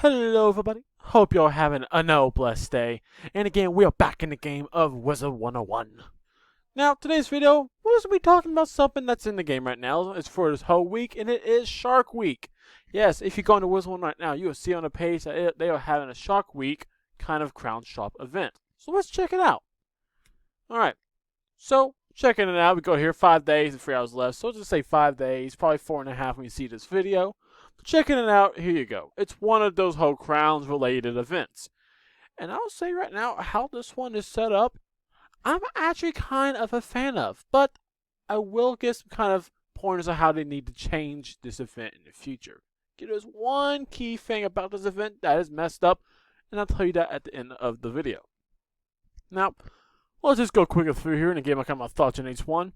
Hello everybody, hope you're having a blessed day, and again we are back in the game of Wizard101. Now today's video, we're just going to be talking about something that's in the game right now. It's for this whole week, and it is Shark Week. Yes, if you go into Wizard101 right now, you will see on the page that they are having a Shark Week kind of crown shop event. So let's check it out. Alright, so checking it out, we go here 5 days and 3 hours left, so let's just say 5 days, probably 4.5 when you see this video. Checking it out, here you go. It's one of those whole crowns related events. And I'll say right now, how this one is set up, I'm actually kind of a fan of. But I will give some kind of pointers on how they need to change this event in the future. There's one key thing about this event that is messed up, and I'll tell you that at the end of the video. Now, let's just go quickly through here and give my kind of thoughts on each one.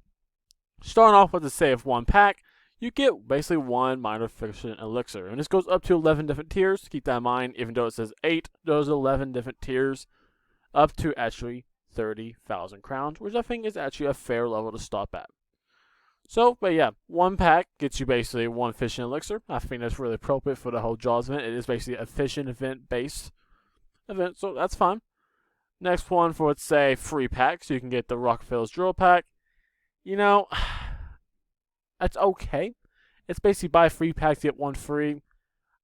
Starting off with the save one pack. You get basically one minor fiction elixir, and this goes up to 11 different tiers. Keep that in mind, even though it says 8, those 11 different tiers, up to actually 30,000 crowns, which I think is actually a fair level to stop at. So, but yeah, one pack gets you basically one fishing elixir. I think that's really appropriate for the whole Jaws event. It is basically a fishing event-based event, so that's fine. Next one for, let's say, free pack, so you can get the Rockefeller's Drill Pack. You know, that's okay. It's basically buy free packs, get one free.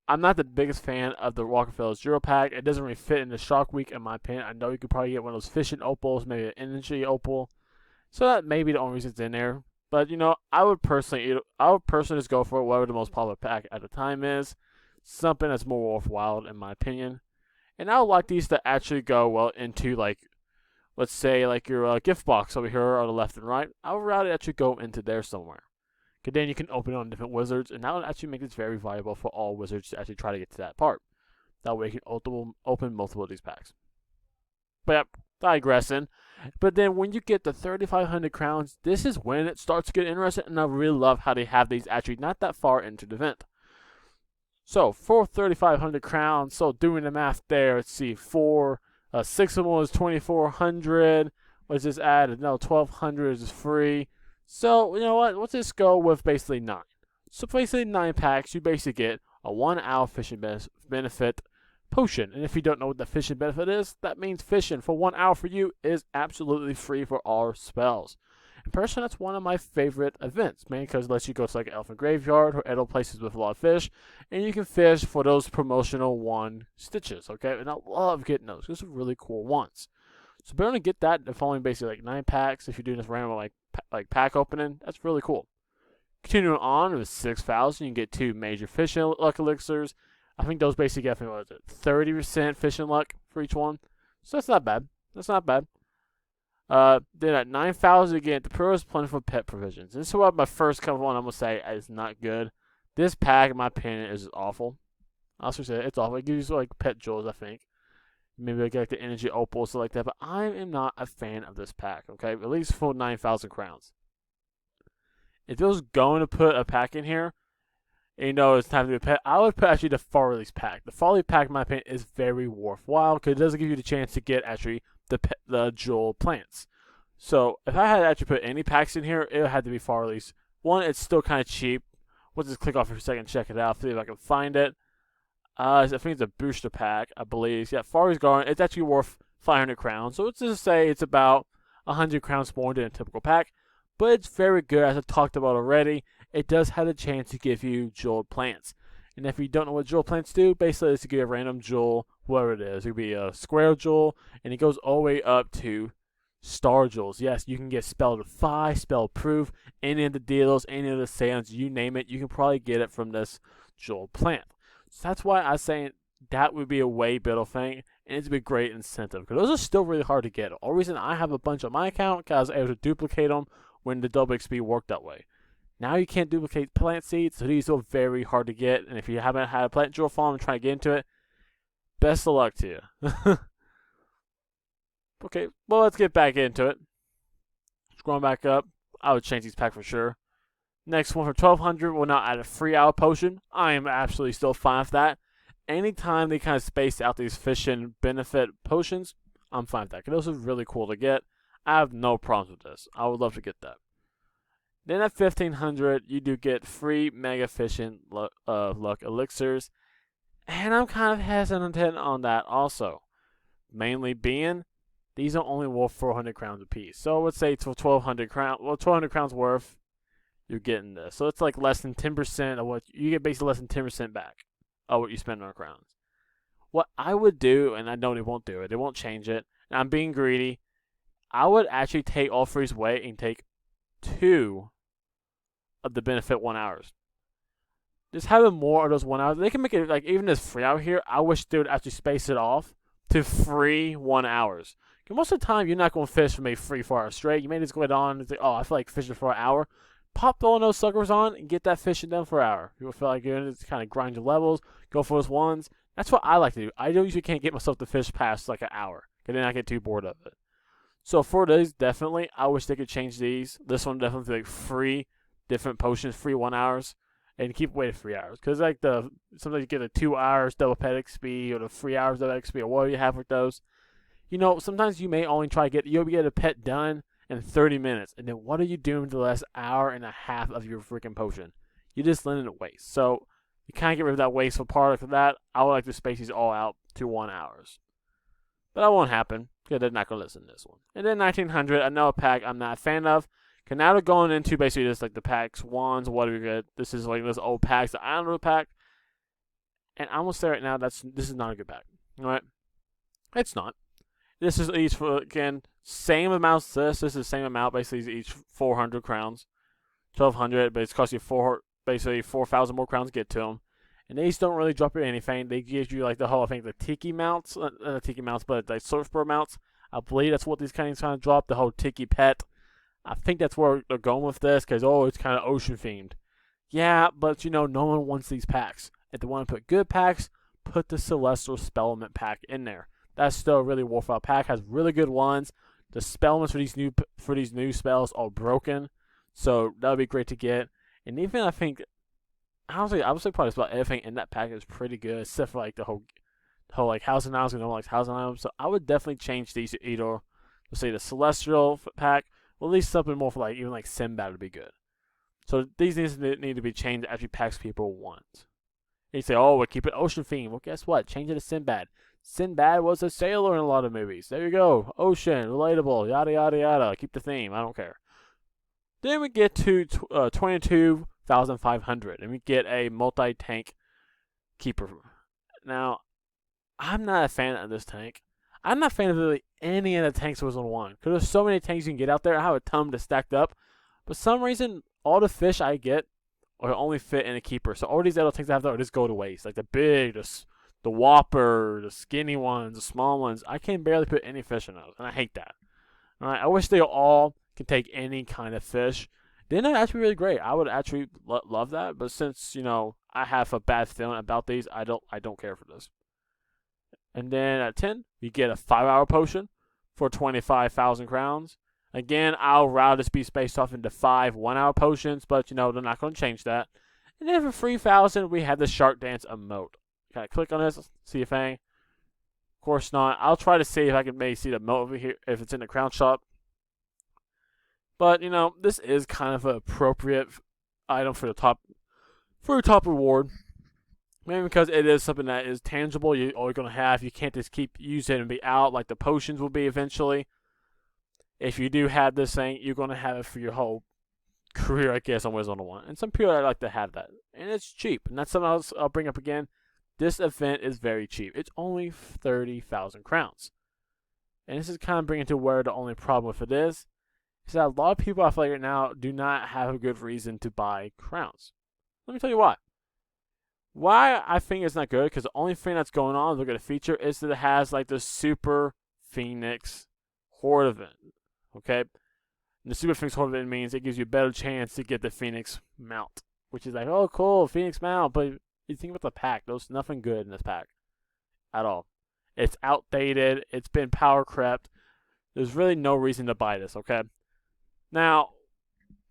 I'm not the biggest fan of the Rockefeller's Zero Pack. It doesn't really fit in the Shark Week, in my opinion. I know you could probably get one of those fishing opals, maybe an energy opal. So that may be the only reason it's in there. But, you know, I would personally just go for whatever the most popular pack at the time is. Something that's more worthwhile, in my opinion. And I would like these to actually go, well, into, like, let's say, like your gift box over here on the left and right. I would rather actually go into there somewhere. Because then you can open it on different wizards, and that would actually make this very valuable for all wizards to actually try to get to that part. That way you can open multiple of these packs. But yeah, digressing. But then when you get the 3,500 crowns, this is when it starts to get interesting, and I really love how they have these actually not that far into the event. So, for 3,500 crowns, so doing the math there, let's see, 6 of them is 2,400. Let's just add another 1,200 is free. So, you know what, let's just go with basically 9. So basically 9 packs, you basically get a 1 hour fishing benefit potion. And if you don't know what the fishing benefit is, that means fishing for 1 hour for you is absolutely free for all spells. And personally, that's one of my favorite events, mainly because it lets you go to like an elfin graveyard or other places with a lot of fish, and you can fish for those promotional 1 stitches, okay? And I love getting those. Those are really cool ones. So be able to get that if only basically like 9 packs. If you're doing this random like pack opening, that's really cool. Continuing on with 6,000, you can get 2 major fishing luck elixirs. I think those basically get, what is it, 30% fishing luck for each one. So that's not bad. That's not bad. Then at 9,000, you get the purest plentiful pet provisions. This is what my first couple one I'm gonna say is not good. This pack, in my opinion, is awful. I'll just say it's awful. It gives you like pet jewels, I think. Maybe I get the energy opal, stuff like that, but I am not a fan of this pack, okay? At least for 9,000 crowns. If it was going to put a pack in here, and you know it's time to do a pet, I would put actually the Farley's pack. The Farley pack, in my opinion, is very worthwhile because it doesn't give you the chance to get actually the jewel plants. So if I had to actually put any packs in here, it would have to be Farley's. One, it's still kind of cheap. We'll just click off for a second and check it out, see if I can find it. I think it's a booster pack, I believe. Yeah, Farley's Garden. It's actually worth 500 crowns. So let's just say it's about 100 crowns more than a typical pack. But it's very good, as I talked about already. It does have a chance to give you jeweled plants. And if you don't know what jewel plants do, basically it's to give a random jewel, whatever it is. It could be a square jewel, and it goes all the way up to star jewels. Yes, you can get spell defy, spell proof, any of the deals, any of the sounds, you name it. You can probably get it from this jewel plant. So that's why I'm saying that would be a way better thing, and it's a big great incentive, because those are still really hard to get. The only reason I have a bunch on my account, because I was able to duplicate them when the double XP worked that way. Now you can't duplicate plant seeds, so these are very hard to get, and if you haven't had a plant jewel farm and try to get into it, best of luck to you. Okay, well, let's get back into it. Scrolling back up, I would change these packs for sure. Next one for 1,200 will now add a 3 hour potion. I am absolutely still fine with that. Anytime they kind of space out these fishing benefit potions, I'm fine with that, because those are really cool to get. I have no problems with this. I would love to get that. Then at 1,500, you do get free mega fishing luck elixirs. And I'm kind of hesitant on that also. Mainly being, these are only worth 400 crowns apiece. So let's say it's for 1,200 crowns. Well, 1,200 crowns worth, you're getting this. So it's like less than 10% of what you get, basically less than 10% back of what you spend on crowns. What I would do, and I know they won't do it, they won't change it, and I'm being greedy, I would actually take all freeze away and take 2 of the benefit 1 hours. Just having more of those 1 hours, they can make it like even this free out here. I wish they would actually space it off to free 1 hours. Because most of the time, you're not going to fish for maybe 3-4 hours straight. You may just go on and say, oh, I feel like fishing for an hour. Pop all those suckers on and get that fishing done for an hour. You'll feel like you're going to kind of grind your levels, go for those ones. That's what I like to do. I usually can't get myself to fish past like an hour, because then I get too bored of it. So for these, definitely, I wish they could change these. This one definitely like free different potions, free 1 hours, and keep away to 3 hours. Because like sometimes you get the 2 hours double pet XP or the 3 hours double XP or whatever you have with those. You know, sometimes you may only try to you'll get a pet done in 30 minutes, and then what are you doing with the last hour and a half of your freaking potion? You're just letting it waste. So you kind of get rid of that wasteful part of that. I would like to space these all out to 1 hours. But that won't happen, because they're not going to listen to this one. And then 1900, another pack I'm not a fan of. Because now they're going into basically just like the packs, wands, whatever you get. This is like this old packs, the Islander pack. And I'm going to say right now, this is not a good pack. Alright? It's not. This is each for, again, same amount as this. This is the same amount, basically each 400 crowns. 1,200, but it's cost you basically 4,000 more crowns to get to them. And these don't really drop you anything. They give you like the whole, I think, the tiki mounts. Not tiki mounts, but the surfboard mounts. I believe that's what these kind of drop. The whole tiki pet. I think that's where they're going with this, because, oh, it's kind of ocean themed. Yeah, but, you know, no one wants these packs. If they want to put good packs, put the Celestial Spellment pack in there. That's still a really worthwhile pack. Has really good ones. The spellments for these new spells are broken, so that would be great to get. And even I think, honestly, I would say probably about everything in that pack is pretty good, except for like the whole like housing items, and no one likes housing items. So I would definitely change these to either, let's say, the Celestial pack, or at least something more for like even like Sinbad would be good. So these need to be changed to actually packs people want. And you say, oh, we'll keep it ocean theme. Well, guess what? Change it to Sinbad. Sinbad was a sailor in a lot of movies. There you go. Ocean, relatable, yada, yada, yada. Keep the theme. I don't care. Then we get to 22,500, and we get a multi-tank keeper. Now, I'm not a fan of this tank. I'm not a fan of really any of the tanks Wizard101, because there's so many tanks you can get out there. I have a ton to stacked up. But for some reason, all the fish I get are only fit in a keeper. So all these little tanks I have there just go to waste. Like the big, the whopper, the skinny ones, the small ones. I can barely put any fish in those, and I hate that. All right, I wish they all could take any kind of fish. Then that'd actually be really great. I would actually love that. But since, you know, I have a bad feeling about these, I don't care for this. And then at 10, you get a 5-hour potion for 25,000 crowns. Again, I'll rather this be spaced off into 5 1-hour potions, but, you know, they're not going to change that. And then for 3,000, we have the Shark Dance emote. Can I click on this? See a thing? Of course not. I'll try to see if I can maybe see the emote over here, if it's in the crown shop. But, you know, this is kind of an appropriate item for the top reward. Maybe because it is something that is tangible, you're always going to have. You can't just keep using it and be out like the potions will be eventually. If you do have this thing, you're going to have it for your whole career, I guess, on Wizard101. And some people like to have that. And it's cheap. And that's something else I'll bring up again. This event is very cheap. It's only 30,000 crowns. And this is kind of bringing to where the only problem with it is that a lot of people, I feel like right now, do not have a good reason to buy crowns. Let me tell you why. Why I think it's not good, because the only thing that's going on, look at the feature, is that it has like the Super Phoenix Horde event. Okay? And the Super Phoenix Horde event means it gives you a better chance to get the Phoenix mount. Which is like, oh cool, Phoenix mount, but you think about the pack, there's nothing good in this pack. At all. It's outdated, it's been power crept. There's really no reason to buy this, okay? Now,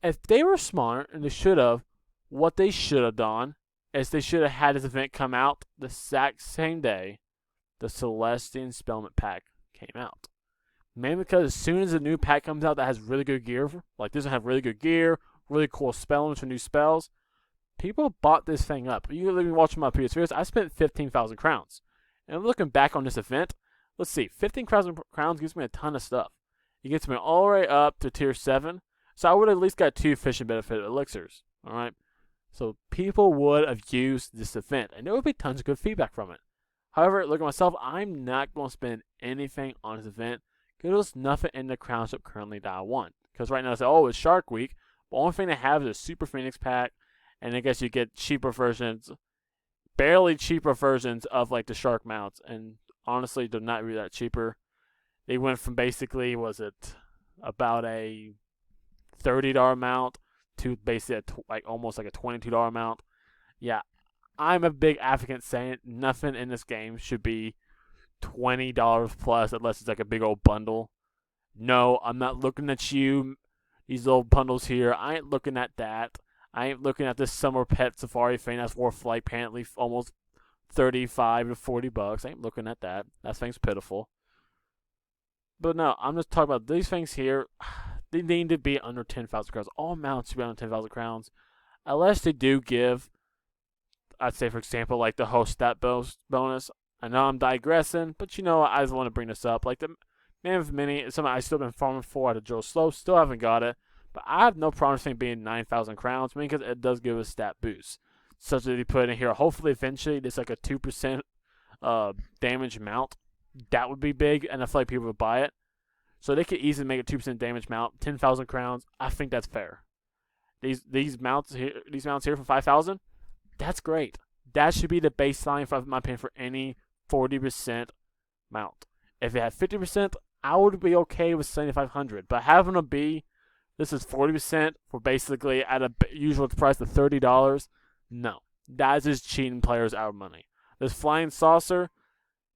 if they were smart, and they should have, what they should have done is they should have had this event come out the exact same day the Celestian Spellment pack came out. Mainly because as soon as a new pack comes out that has really good gear, like this one have really good gear, really cool spellings for new spells, people bought this thing up. You can watch my previous videos. I spent 15,000 crowns. And looking back on this event, let's see, 15,000 crowns gives me a ton of stuff. It gets me all the way up to tier 7. So I would have at least got 2 fishing benefit elixirs. Alright? So people would have used this event. And there would be tons of good feedback from it. However, look at myself, I'm not going to spend anything on this event. Because there's nothing in the crown shop currently that I want. Because right now it's like, oh, it's Shark Week. The only thing they have is a Super Phoenix pack. And I guess you get cheaper versions. Barely cheaper versions of like the shark mounts. And honestly, they're not really that cheaper. They went from basically, was it about a $30 mount to basically almost like a $22 mount. Yeah, I'm a big advocate saying nothing in this game should be $20 plus unless it's like a big old bundle. No, I'm not looking at you, these little bundles here. I ain't looking at that. I ain't looking at this summer pet safari thing that's worth like apparently almost 35 to 40 bucks. I ain't looking at that. That thing's pitiful. But no, I'm just talking about these things here. They need to be under 10,000 crowns. All mounts should be under 10,000 crowns. Unless they do give, I'd say for example, like the host stat bonus. I know I'm digressing, but you know, I just want to bring this up. Like the Man with Mini is something I've still been farming for at a Joe Slow. Still haven't got it. But I have no problem with it being 9,000 crowns, because it does give a stat boost. Such that you put in here, hopefully eventually there's like a 2% damage mount. That would be big, and I feel like people would buy it. So they could easily make a 2% damage mount, 10,000 crowns. I think that's fair. These mounts here for 5,000, that's great. That should be the baseline, for my opinion, for any 40% mount. If it had 50%, I would be okay with 7,500. But having a B, this is 40% for basically at a usual price of $30. No, that is just cheating players out of money. This flying saucer,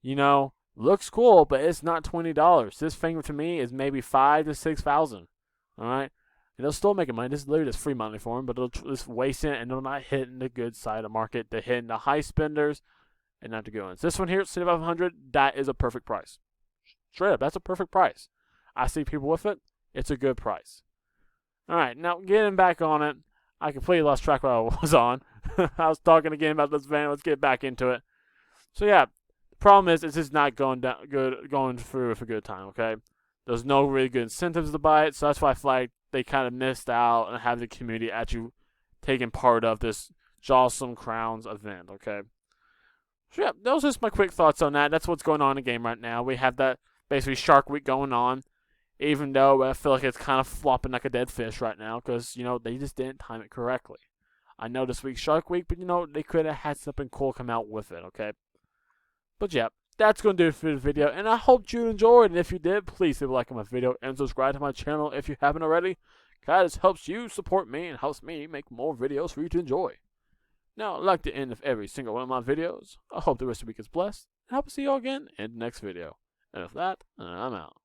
you know, looks cool, but it's not $20. This thing to me is maybe 5,000 to 6,000. All right, and they'll still make money. This is literally just free money for them, but they'll just waste it, and they're not hitting the good side of the market. They're hitting the high spenders and not the good ones. This one here, 7,500, that is a perfect price. Straight up, that's a perfect price. I see people with it. It's a good price. All right, now getting back on it, I completely lost track of what I was on. I was talking again about this van. Let's get back into it. So yeah, the problem is it's just not going through with a good time. Okay, there's no really good incentives to buy it, so that's why I feel like they kind of missed out and have the community actually taking part of this Jawsome Crowns event. Okay, so yeah, those are just my quick thoughts on that. That's what's going on in the game right now. We have that basically Shark Week going on. Even though I feel like it's kind of flopping like a dead fish right now, because, you know, they just didn't time it correctly. I know this week's Shark Week, but, you know, they could have had something cool come out with it, okay? But, yeah, that's going to do it for the video, and I hope you enjoyed. And if you did, please leave a like on my video and subscribe to my channel if you haven't already. Guys, this helps you support me and helps me make more videos for you to enjoy. Now, like the end of every single one of my videos, I hope the rest of the week is blessed, and I hope to see you all again in the next video. And with that, I'm out.